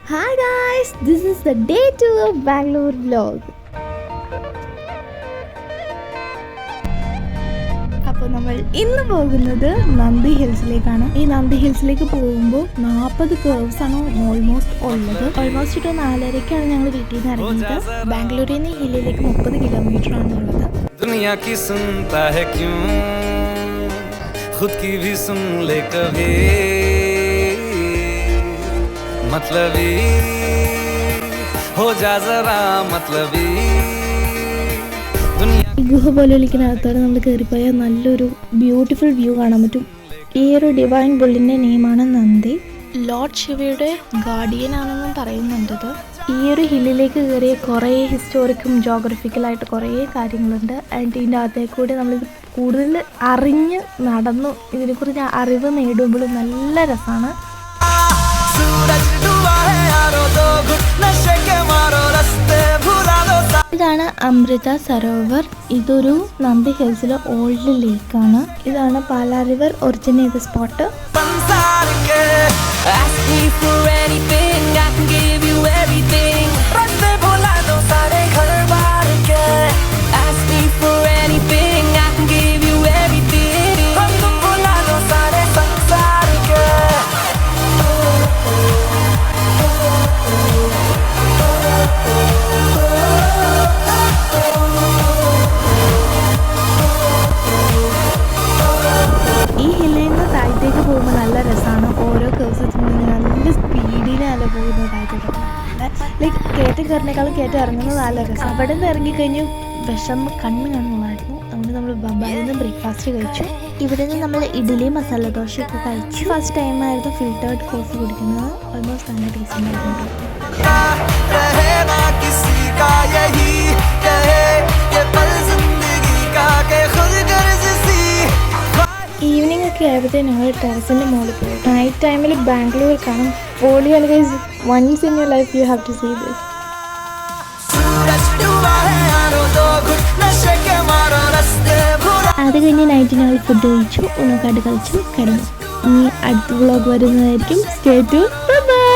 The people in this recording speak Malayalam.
Hi guys, this is the day 2 of Bangalore vlog. അപ്പോൾ നമ്മൾ ഇന്ന് പോകുന്നത് നന്ദി ഹിൽസിലേക്കാണ്. ഈ നന്ദി ഹിൽസിലേക്ക് പോകുമ്പോൾ 40 കേർവ്സ് ആണ് ഓൾമോസ്റ്റ് ഉള്ളത്. ഓൾമോസ്റ്റ് ഒരു 4:30ക്കാണ് ഞങ്ങൾ വീട്ടിൽ നിന്ന് ഇറങ്ങിയത്. ബാംഗ്ലൂരിൽ നിന്ന് ഹില്ലിലേക്ക് 30 കിലോമീറ്റർ ആണ് ഉള്ളത്. दुनिया की सुनता है क्यों खुद की भी सुन ले कभी मतलबी हो जा जरा मतलबी ഈ ഗുഹ പോലെ വിളിക്കുന്നകത്തോടെ നമ്മൾ കയറിപ്പോയാൽ നല്ലൊരു ബ്യൂട്ടിഫുൾ വ്യൂ കാണാൻ പറ്റും. ഈ ഒരു ഡിവൈൻ ബുള്ളിൻ്റെ നെയിമാണ് നന്ദി. ലോർഡ് ശിവയുടെ ഗാർഡിയൻ ആണെന്നും പറയുന്നുണ്ടത്. ഈ ഒരു ഹില്ലിലേക്ക് കയറിയ കുറേ ഹിസ്റ്റോറിക്കും ജോഗ്രഫിക്കലായിട്ട് കുറേ കാര്യങ്ങളുണ്ട്. ആൻഡ് ഇതിൻ്റെ അകത്തേക്കൂടി നമ്മളിത് കൂടുതൽ അറിഞ്ഞ് നടന്നു ഇതിനെക്കുറിച്ച് അറിവ് നേടുമ്പോൾ നല്ല രസമാണ്. ഇതാണ് അമൃത സരോവർ. ഇതൊരു നന്ദി ഹിൽസിലെ ഓൾഡ് ലേക്കാണ്. ഇതാണ് പാലാ റിവർ ഒറിജിനേറ്റ് ചെയ്ത സ്പോട്ട്. നല്ല രസമാണ്. ഓരോ കേവ്സും നല്ല സ്പീഡിലല്ല പോകുന്നത്. ലൈക്ക് കയറ്റം കയറിനേക്കാളും കയറ്റം ഇറങ്ങുന്നത് നല്ല രസം. അവിടെ നിന്ന് ഇറങ്ങിക്കഴിഞ്ഞ് വിഷമം കണ്ണ് കാണുന്നതായിരുന്നു. അതുകൊണ്ട് നമ്മൾ ബംബായിൽ നിന്ന് ബ്രേക്ക്ഫാസ്റ്റ് കഴിച്ചു. ഇവിടെ നിന്ന് നമ്മൾ ഇഡ്ഡലി മസാല ദോശയൊക്കെ കഴിച്ചു. ഫസ്റ്റ് ടൈമായിരുന്നു ഫിൽറ്റേർഡ് കോഫി കുടിക്കുന്നത്. ഓൾമോസ്റ്റ് നല്ല ടേസ്റ്റ് ഉണ്ടായിരുന്നു. ഈവനിങ് ഒക്കെ ആയപ്പോഴത്തേക്കും ഞങ്ങൾ ടെറസിൻ്റെ മുകളിൽ പോയി. നൈറ്റ് ടൈമിൽ ബാംഗ്ലൂർ കാണാം. പൊളിയാണ് guys. Once in your life you have to see this. അത് കഴിഞ്ഞ് നൈറ്റ് ഞങ്ങൾ ഫുഡ് കഴിച്ചു, ഉണക്കാട് കഴിച്ചു, കിടന്നു. ഇനി അടുത്ത വ്ളോഗ് വരുന്നതായിരിക്കും. Stay tuned. Bye bye.